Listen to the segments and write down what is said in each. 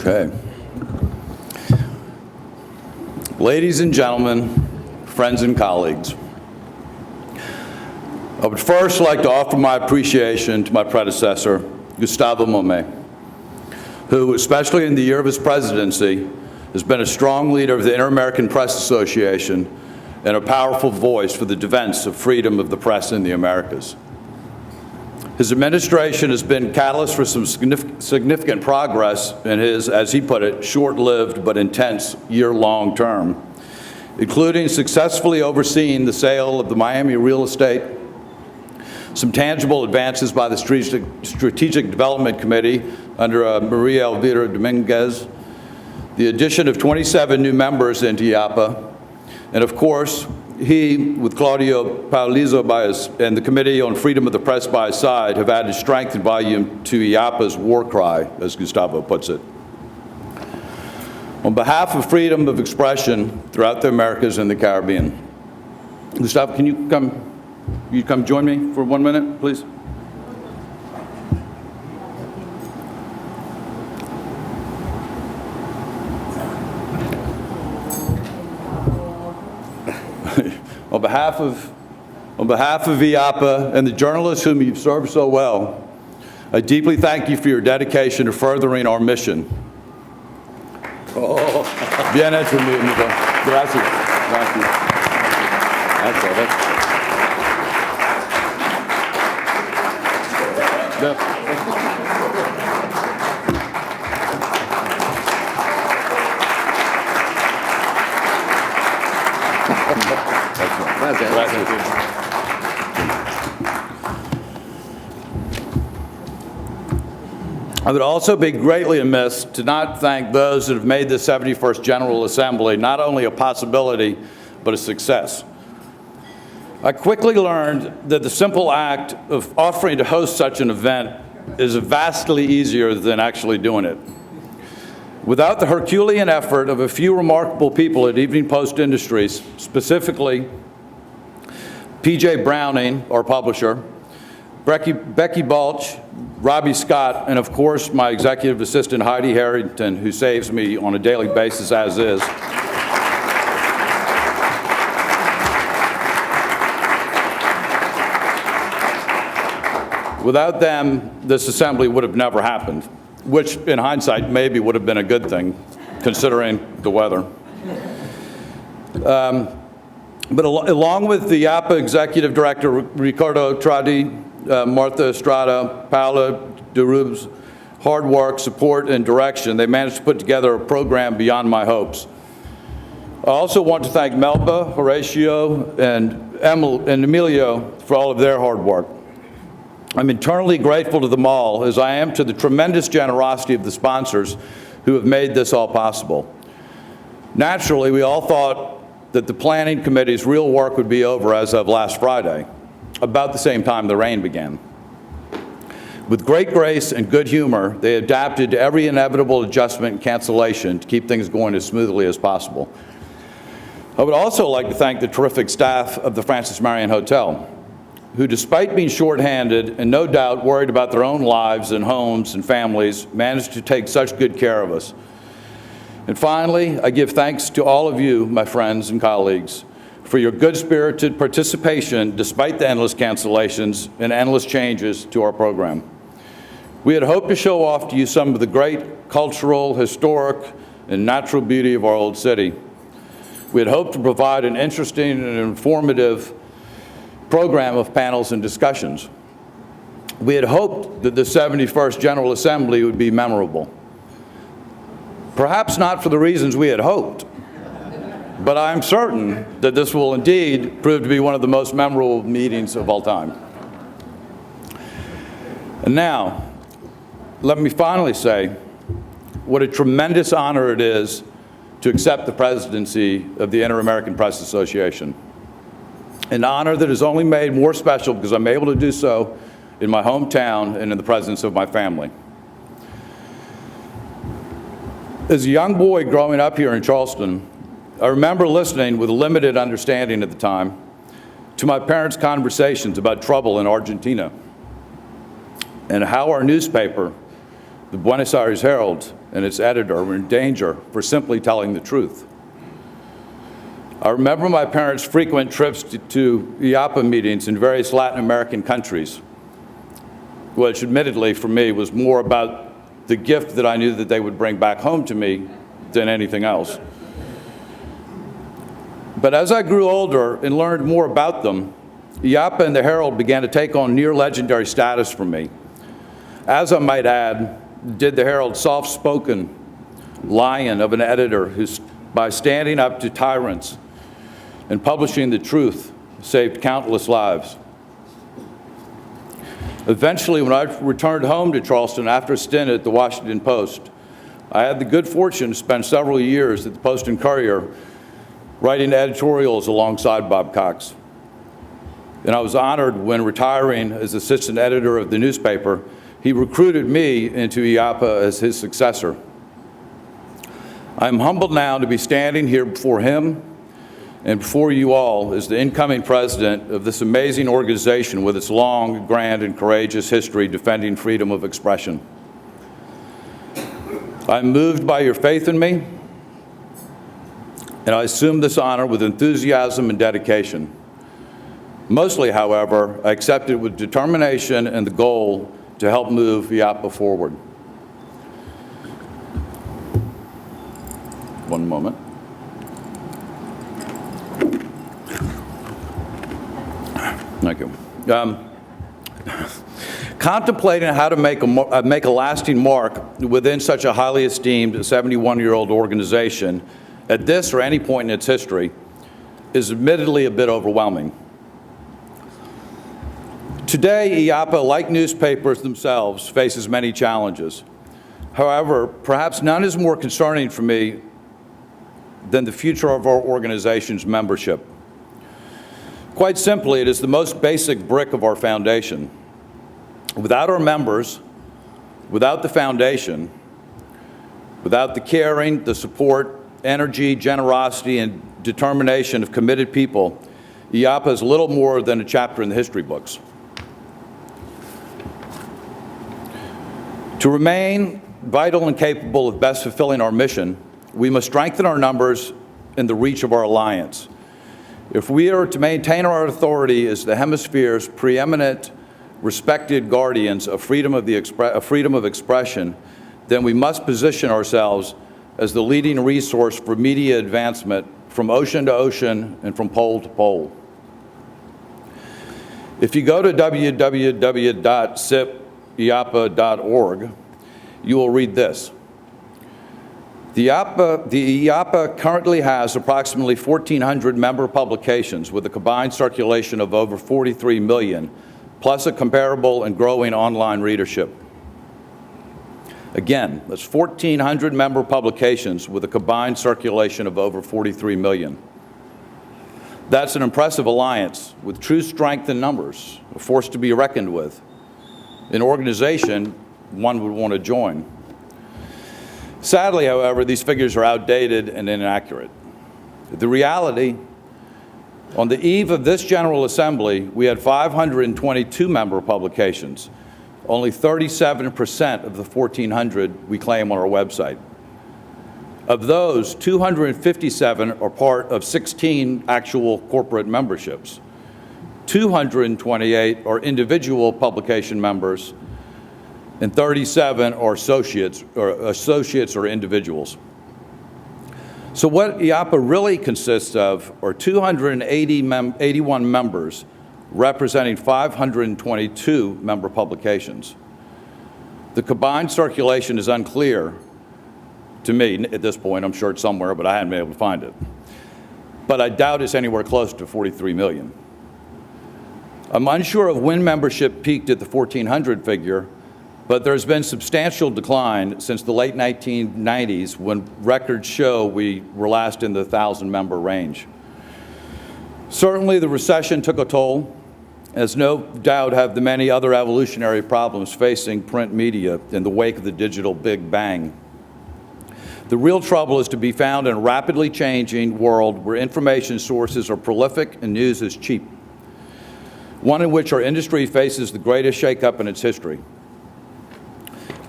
Okay. Ladies and gentlemen, friends and colleagues, I would first like to offer my appreciation to my predecessor, Gustavo Momé, who, especially in the year of his presidency, has been a strong leader of the Inter-American Press Association and a powerful voice for the defense of freedom of the press in the Americas. His administration has been catalyst for some significant progress in his, as he put it, short-lived but intense year-long term, including successfully overseeing the sale of the Miami real estate, some tangible advances by the Strategic Development Committee under Maria Elvira Dominguez, the addition of 27 new members into IAPA, and of course, he, with Claudio Paolizo and the Committee on Freedom of the Press by his side, have added strength and volume to IAPA's war cry, as Gustavo puts it. On behalf of freedom of expression throughout the Americas and the Caribbean, Gustavo, can you come join me for 1 minute, please? On behalf of IAPA and the journalists whom you've served so well, I deeply thank you for your dedication to furthering our mission. Bien hecho, mi amigo. Gracias. Gracias. I would also be greatly amiss to not thank those that have made the 71st General Assembly not only a possibility, but a success. I quickly learned that the simple act of offering to host such an event is vastly easier than actually doing it. Without the Herculean effort of a few remarkable people at Evening Post Industries, specifically P.J. Browning, our publisher, Becky Balch, Robbie Scott, and of course my executive assistant Heidi Harrington, who saves me on a daily basis as is. Without them, this assembly would have never happened, which in hindsight maybe would have been a good thing, considering the weather. But along with the IAPA Executive Director, Ricardo Tradi, Martha Estrada, Paola DeRube's hard work, support, and direction, they managed to put together a program beyond my hopes. I also want to thank Melba, Horatio, and Emilio for all of their hard work. I'm eternally grateful to them all, as I am to the tremendous generosity of the sponsors who have made this all possible. Naturally, we all thought that the planning committee's real work would be over as of last Friday, about the same time the rain began. With great grace and good humor, they adapted to every inevitable adjustment and cancellation to keep things going as smoothly as possible. I would also like to thank the terrific staff of the Francis Marion Hotel, who, despite being shorthanded and no doubt worried about their own lives and homes and families, managed to take such good care of us. And finally, I give thanks to all of you, my friends and colleagues, for your good-spirited participation despite the endless cancellations and endless changes to our program. We had hoped to show off to you some of the great cultural, historic, and natural beauty of our old city. We had hoped to provide an interesting and informative program of panels and discussions. We had hoped that the 71st General Assembly would be memorable. Perhaps not for the reasons we had hoped, but I'm certain that this will indeed prove to be one of the most memorable meetings of all time. And now, let me finally say what a tremendous honor it is to accept the presidency of the Inter-American Press Association. An honor that is only made more special because I'm able to do so in my hometown and in the presence of my family. As a young boy growing up here in Charleston, I remember listening with a limited understanding at the time to my parents' conversations about trouble in Argentina and how our newspaper The Buenos Aires Herald and its editor were in danger for simply telling the truth. I remember my parents' frequent trips to IAPA meetings in various Latin American countries, which admittedly for me was more about the gift that I knew that they would bring back home to me than anything else. But as I grew older and learned more about them, IAPA and the Herald began to take on near legendary status for me. As I might add, did the Herald's soft-spoken lion of an editor who, by standing up to tyrants and publishing the truth, saved countless lives. Eventually, when I returned home to Charleston after a stint at the Washington Post, I had the good fortune to spend several years at the Post and Courier writing editorials alongside Bob Cox. And I was honored when retiring as assistant editor of the newspaper, he recruited me into IAPA as his successor. I'm humbled now to be standing here before him and before you all as the incoming president of this amazing organization with its long, grand, and courageous history defending freedom of expression. I'm moved by your faith in me, and I assume this honor with enthusiasm and dedication. Mostly, however, I accept it with determination and the goal to help move IAPA forward. One moment. Thank you. Contemplating how to make a lasting mark within such a highly esteemed 71-year-old organization at this or any point in its history is admittedly a bit overwhelming. Today, IAPA, like newspapers themselves, faces many challenges. However, perhaps none is more concerning for me than the future of our organization's membership. Quite simply, it is the most basic brick of our foundation. Without our members, without the foundation, without the caring, the support, energy, generosity, and determination of committed people, IAPA is little more than a chapter in the history books. To remain vital and capable of best fulfilling our mission, we must strengthen our numbers and the reach of our alliance. If we are to maintain our authority as the hemisphere's preeminent, respected guardians of freedom of expression, then we must position ourselves as the leading resource for media advancement from ocean to ocean and from pole to pole. If you go to www.sipiapa.org, you will read this. The IAPA currently has approximately 1,400 member publications with a combined circulation of over 43 million, plus a comparable and growing online readership. Again, that's 1,400 member publications with a combined circulation of over 43 million. That's an impressive alliance with true strength in numbers, a force to be reckoned with, an organization one would want to join. Sadly, however, these figures are outdated and inaccurate. The reality, on the eve of this General Assembly, we had 522 member publications, only 37% of the 1,400 we claim on our website. Of those, 257 are part of 16 actual corporate memberships. 228 are individual publication members, and 37 are associates or individuals. So what IAPA really consists of are 281 members representing 522 member publications. The combined circulation is unclear to me at this point. I'm sure it's somewhere, but I haven't been able to find it. But I doubt it's anywhere close to 43 million. I'm unsure of when membership peaked at the 1,400 figure, but there's been substantial decline since the late 1990s when records show we were last in the 1,000-member range. Certainly the recession took a toll, as no doubt have the many other evolutionary problems facing print media in the wake of the digital Big Bang. The real trouble is to be found in a rapidly changing world where information sources are prolific and news is cheap, one in which our industry faces the greatest shakeup in its history.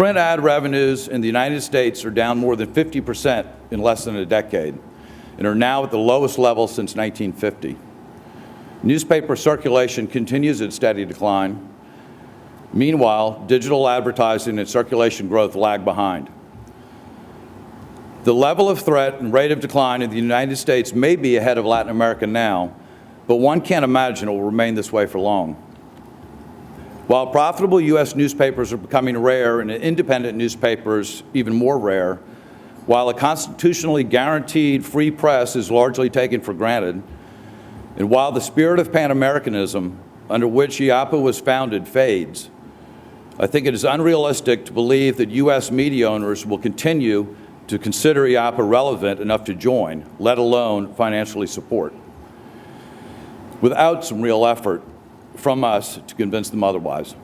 Print ad revenues in the United States are down more than 50% in less than a decade and are now at the lowest level since 1950. Newspaper circulation continues its steady decline. Meanwhile, digital advertising and circulation growth lag behind. The level of threat and rate of decline in the United States may be ahead of Latin America now, but one can't imagine it will remain this way for long. While profitable U.S. newspapers are becoming rare and independent newspapers even more rare, while a constitutionally guaranteed free press is largely taken for granted, and while the spirit of Pan-Americanism under which IAPA was founded fades, I think it is unrealistic to believe that U.S. media owners will continue to consider IAPA relevant enough to join, let alone financially support, without some real effort from us to convince them otherwise.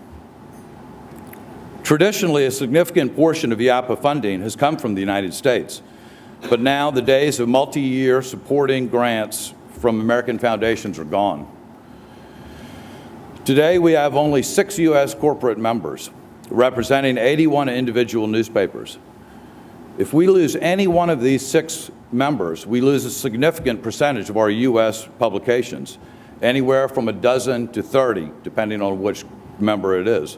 Traditionally, a significant portion of IAPA funding has come from the United States, but now the days of multi-year supporting grants from American foundations are gone. Today, we have only 6 U.S. corporate members, representing 81 individual newspapers. If we lose any one of these 6 members, we lose a significant percentage of our U.S. publications, anywhere from a dozen to 30, depending on which member it is.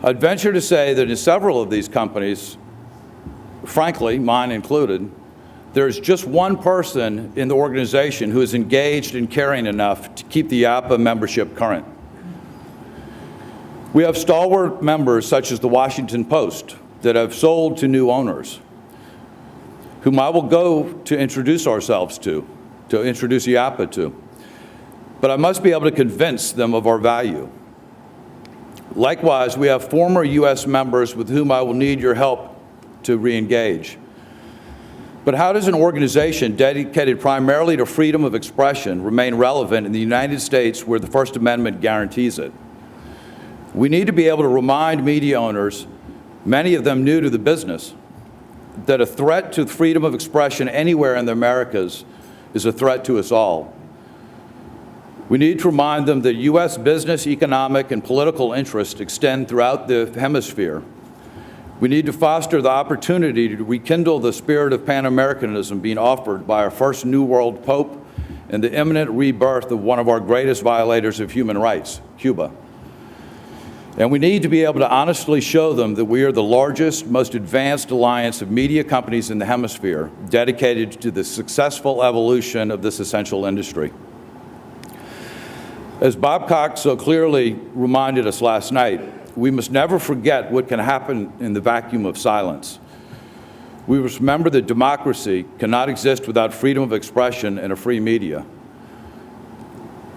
I'd venture to say that in several of these companies, frankly, mine included, there's just one person in the organization who is engaged and caring enough to keep the IAPA membership current. We have stalwart members such as the Washington Post that have sold to new owners, whom I will go to introduce ourselves to introduce IAPA to. But I must be able to convince them of our value. Likewise, we have former U.S. members with whom I will need your help to re-engage. But how does an organization dedicated primarily to freedom of expression remain relevant in the United States where the First Amendment guarantees it? We need to be able to remind media owners, many of them new to the business, that a threat to freedom of expression anywhere in the Americas is a threat to us all. We need to remind them that U.S. business, economic, and political interests extend throughout the hemisphere. We need to foster the opportunity to rekindle the spirit of Pan-Americanism being offered by our first New World Pope and the imminent rebirth of one of our greatest violators of human rights, Cuba. And we need to be able to honestly show them that we are the largest, most advanced alliance of media companies in the hemisphere dedicated to the successful evolution of this essential industry. As Bob Cox so clearly reminded us last night, we must never forget what can happen in the vacuum of silence. We must remember that democracy cannot exist without freedom of expression and a free media.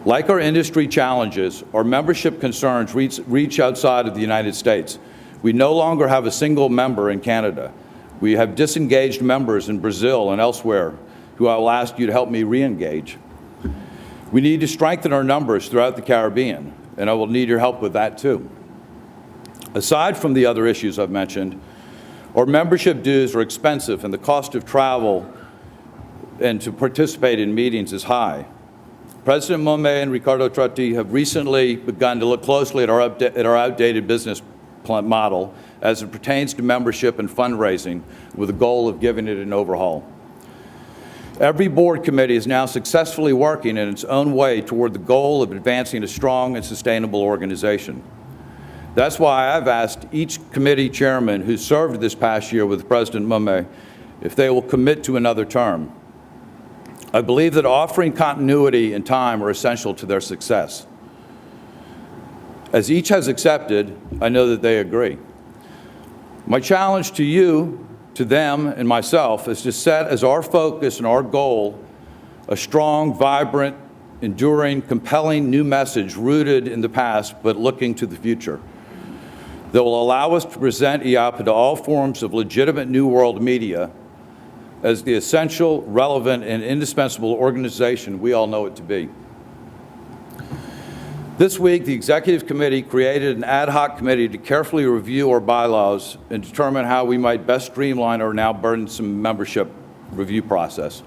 Like our industry challenges, our membership concerns reach outside of the United States. We no longer have a single member in Canada. We have disengaged members in Brazil and elsewhere who I will ask you to help me re-engage. We need to strengthen our numbers throughout the Caribbean, and I will need your help with that too. Aside from the other issues I've mentioned, our membership dues are expensive and the cost of travel and to participate in meetings is high. President Momé and Ricardo Trotti have recently begun to look closely at our outdated business model as it pertains to membership and fundraising with the goal of giving it an overhaul. Every board committee is now successfully working in its own way toward the goal of advancing a strong and sustainable organization. That's why I've asked each committee chairman who served this past year with President Momé if they will commit to another term. I believe that offering continuity and time are essential to their success. As each has accepted, I know that they agree. My challenge to you, to them, and myself is to set as our focus and our goal a strong, vibrant, enduring, compelling new message rooted in the past but looking to the future that will allow us to present IAPA to all forms of legitimate New World media as the essential, relevant, and indispensable organization we all know it to be. This week, the Executive Committee created an ad hoc committee to carefully review our bylaws and determine how we might best streamline our now burdensome membership review process.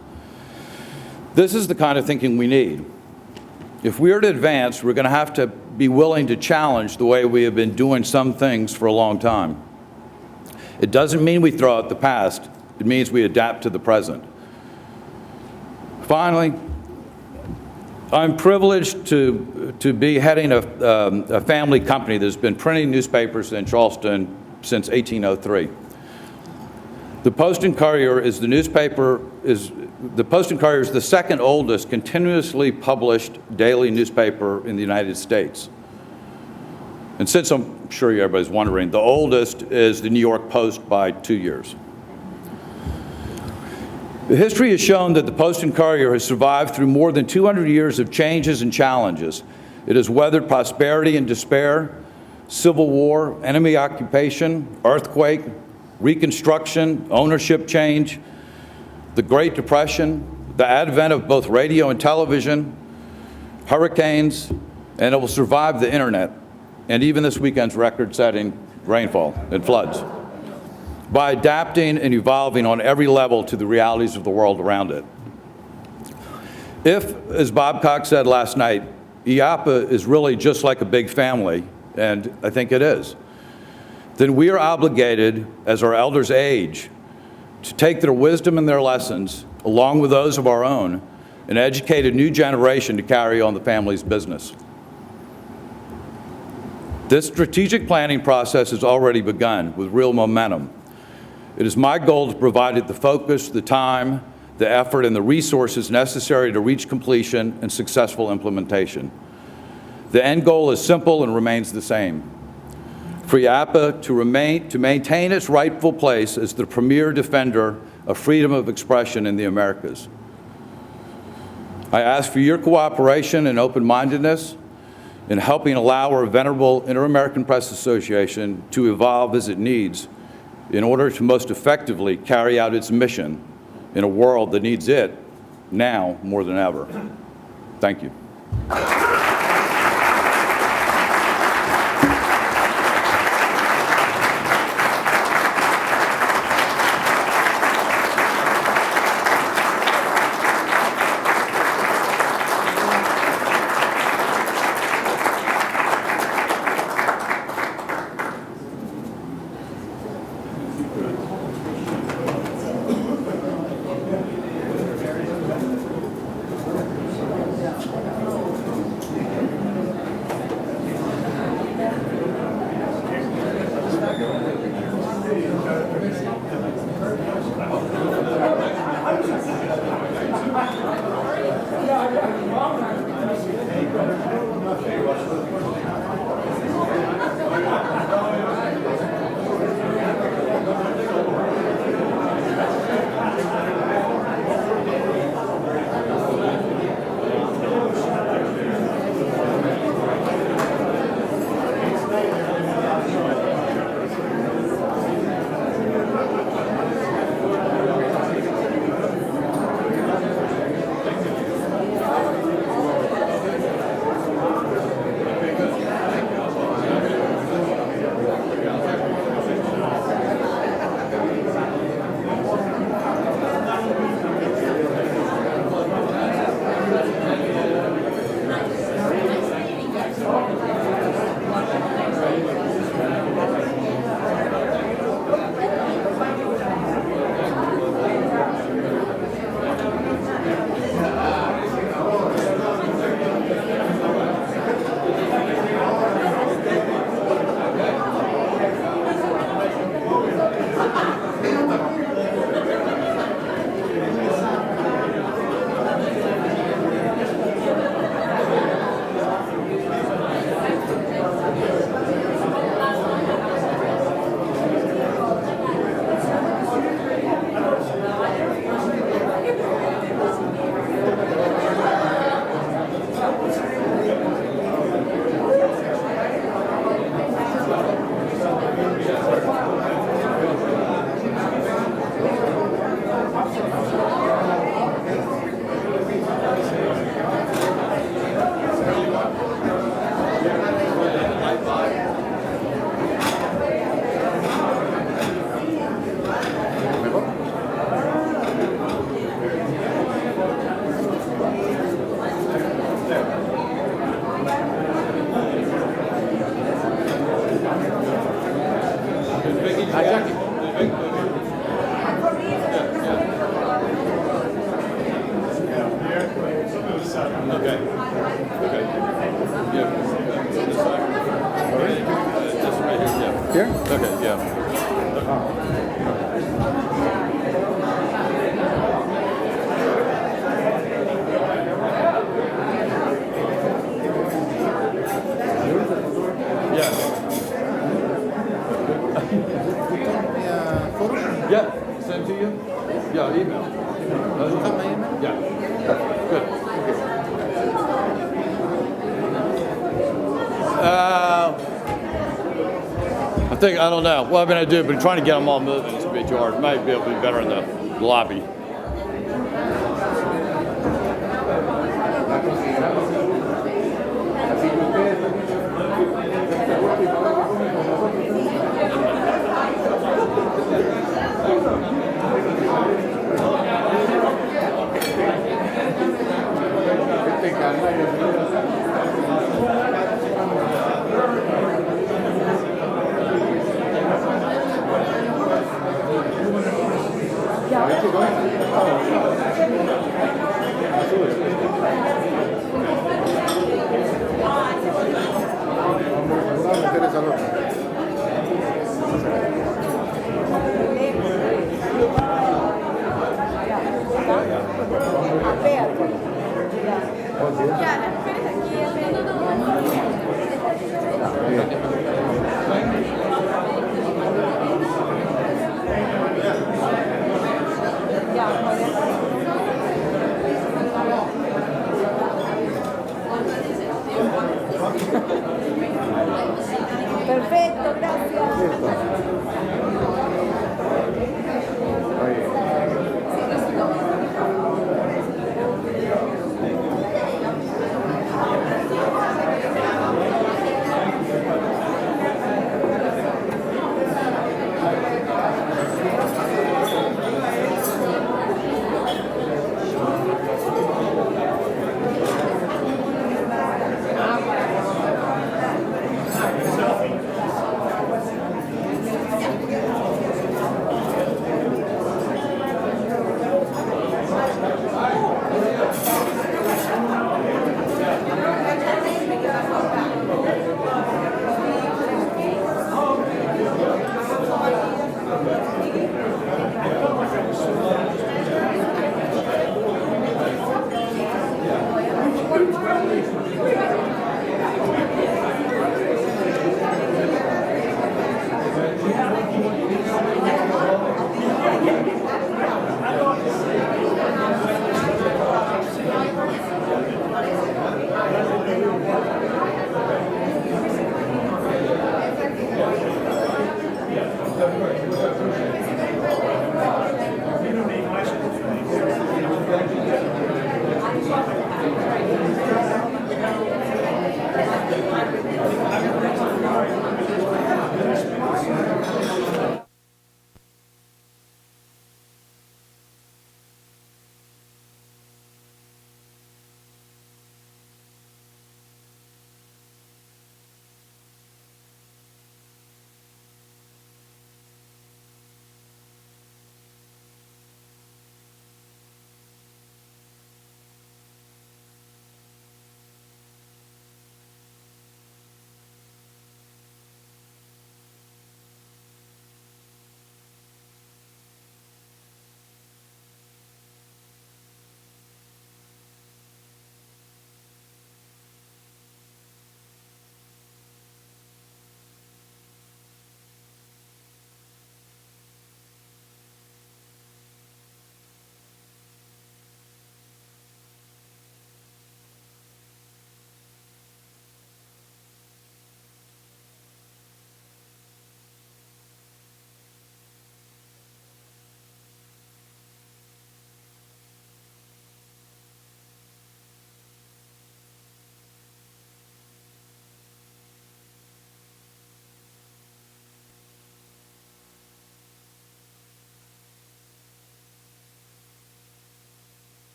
This is the kind of thinking we need. If we are to advance, we're going to have to be willing to challenge the way we have been doing some things for a long time. It doesn't mean we throw out the past. It means we adapt to the present. Finally, I'm privileged to be heading a family company that's been printing newspapers in Charleston since 1803. The Post and Courier is the second oldest continuously published daily newspaper in the United States. And since I'm sure everybody's wondering, the oldest is the New York Post by 2 years. The history has shown that the Post and Courier has survived through more than 200 years of changes and challenges. It has weathered prosperity and despair, civil war, enemy occupation, earthquake, Reconstruction, ownership change, the Great Depression, the advent of both radio and television, hurricanes, and it will survive the internet, and even this weekend's record-setting rainfall and floods, by adapting and evolving on every level to the realities of the world around it. If, as Bob Cox said last night, IAPA is really just like a big family, and I think it is, then we are obligated, as our elders age, to take their wisdom and their lessons, along with those of our own, and educate a new generation to carry on the family's business. This strategic planning process has already begun with real momentum. It is my goal to provide it the focus, the time, the effort, and the resources necessary to reach completion and successful implementation. The end goal is simple and remains the same: for IAPA to maintain its rightful place as the premier defender of freedom of expression in the Americas. I ask for your cooperation and open-mindedness in helping allow our venerable Inter-American Press Association to evolve as it needs in order to most effectively carry out its mission in a world that needs it now more than ever. Thank you. Hi, Jackie. Pierre? Okay, yeah. Yeah. Yeah, send to you? Yeah, email. Got my email? Yeah. Good. I don't know. Well, I mean, I do, but trying to get them all moving is a bit hard. Might be able to be better in the lobby.